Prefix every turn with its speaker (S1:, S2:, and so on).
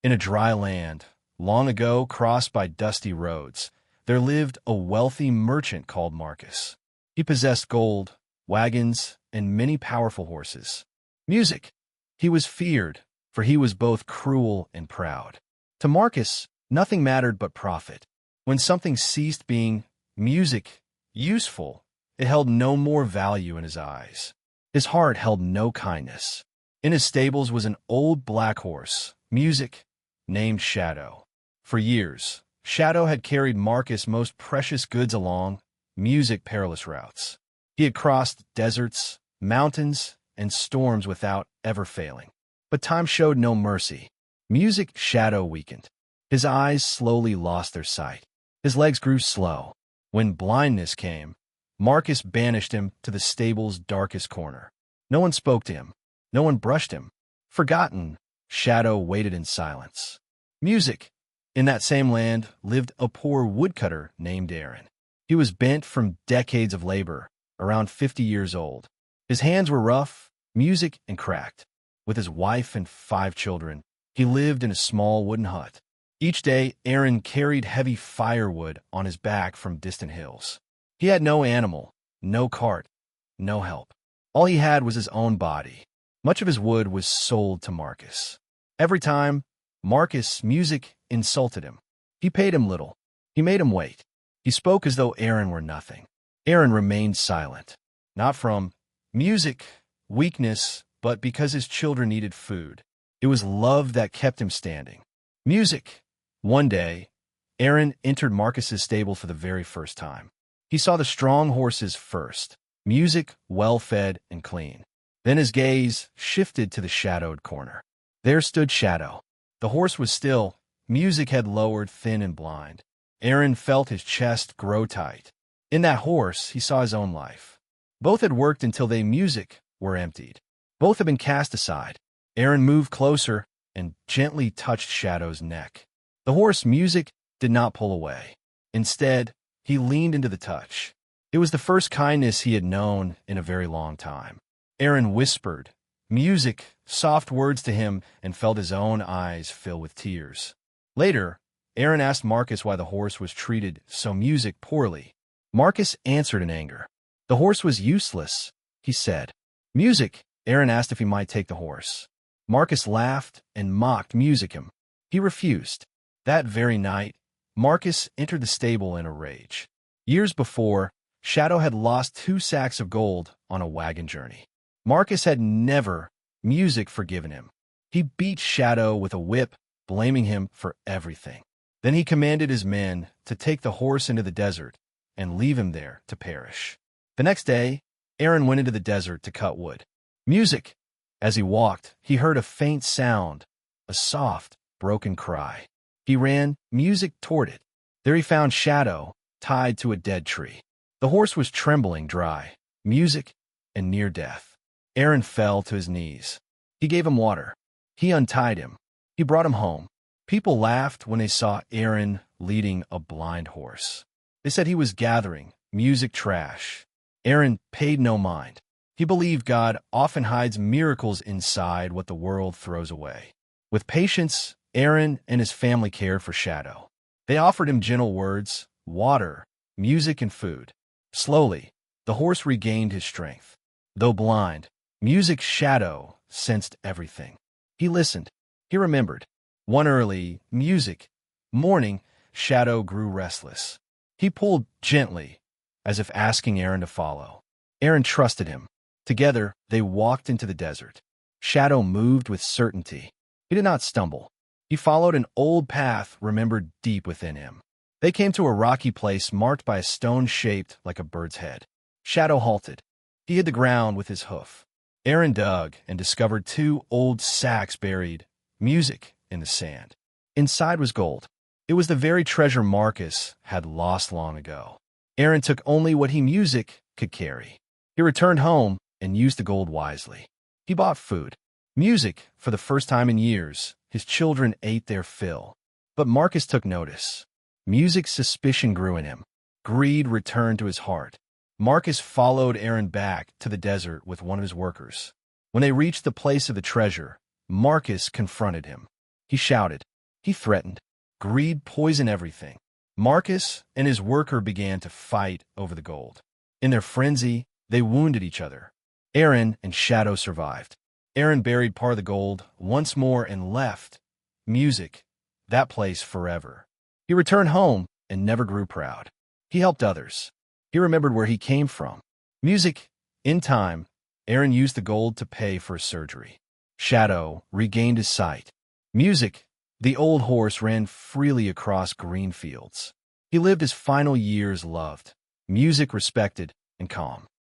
S1: In a dry land, long ago crossed by dusty roads, there lived a wealthy merchant called Marcus. He possessed gold, wagons, and many powerful horses. Music. He was feared, for he was both cruel and proud. To Marcus, nothing mattered but profit. When something ceased being music useful, it held no more value in his eyes. His heart held no kindness. In his stables was an old black horse, Music, named Shadow. For years, Shadow had carried Marcus' most precious goods along Music perilous routes. He had crossed deserts, mountains, and storms without ever failing. But time showed no mercy. Music Shadow weakened. His eyes slowly lost their sight. His legs grew slow. When blindness came, Marcus banished him to the stable's darkest corner. No one spoke to him. No one brushed him. Forgotten, Shadow waited in silence. Music. In that same land lived a poor woodcutter named Aaron. He was bent from decades of labor, around 50 years old. His hands were rough, music, and cracked. With his wife and 5 children, he lived in a small wooden hut. Each day, Aaron carried heavy firewood on his back from distant hills. He had no animal, no cart, no help. All he had was his own body. Much of his wood was sold to Marcus. Every time, Marcus' music insulted him. He paid him little. He made him wait. He spoke as though Aaron were nothing. Aaron remained silent, not from music, weakness, but because his children needed food. It was love that kept him standing. Music. One day, Aaron entered Marcus's stable for the very first time. He saw the strong horses first, Music well-fed and clean. Then his gaze shifted to the shadowed corner. There stood Shadow. The horse was still. Music had lowered thin and blind. Aaron felt his chest grow tight. In that horse, he saw his own life. Both had worked until they Music were emptied. Both had been cast aside. Aaron moved closer and gently touched Shadow's neck. The horse Music did not pull away. Instead, he leaned into the touch. It was the first kindness he had known in a very long time. Aaron whispered, Music, soft words to him and felt his own eyes fill with tears. Later, Aaron asked Marcus why the horse was treated so Music poorly. Marcus answered in anger. The horse was useless, he said. Music, Aaron asked if he might take the horse. Marcus laughed and mocked Music him. He refused. That very night, Marcus entered the stable in a rage. Years before, Shadow had lost 2 sacks of gold on a wagon journey. Marcus had never Music forgiven him. He beat Shadow with a whip, blaming him for everything. Then he commanded his men to take the horse into the desert and leave him there to perish. The next day, Aaron went into the desert to cut wood. Music. As he walked, he heard a faint sound, a soft, broken cry. He ran Music toward it. There he found Shadow tied to a dead tree. The horse was trembling dry, Music, and near death. Aaron fell to his knees. He gave him water. He untied him. He brought him home. People laughed when they saw Aaron leading a blind horse. They said he was gathering Music trash. Aaron paid no mind. He believed God often hides miracles inside what the world throws away. With patience, Aaron and his family cared for Shadow. They offered him gentle words, water, music, and food. Slowly, the horse regained his strength. Though blind, Music Shadow sensed everything. He listened. He remembered. One early morning, Shadow grew restless. He pulled gently, as if asking Aaron to follow. Aaron trusted him. Together, they walked into the desert. Shadow moved with certainty. He did not stumble. He followed an old path remembered deep within him. They came to a rocky place marked by a stone shaped like a bird's head. Shadow halted. He hit the ground with his hoof. Aaron dug and discovered 2 old sacks buried, Music, in the sand. Inside was gold. It was the very treasure Marcus had lost long ago. Aaron took only what he Music could carry. He returned home and used the gold wisely. He bought food. Music, for the first time in years, his children ate their fill. But Marcus took notice. Music's suspicion grew in him. Greed returned to his heart. Marcus followed Aaron back to the desert with one of his workers. When they reached the place of the treasure, Marcus confronted him. He shouted, He threatened. Greed poisoned everything. Marcus and his worker began to fight over the gold. In their frenzy, they wounded each other. Aaron and Shadow survived. Aaron buried part of the gold once more and left music, that place forever. He returned home and never grew proud. He helped others. He remembered where he came from. Music, in time, Aaron used the gold to pay for his surgery. Shadow regained his sight. Music, the old horse ran freely across green fields. He lived his final years loved, music respected, and calm.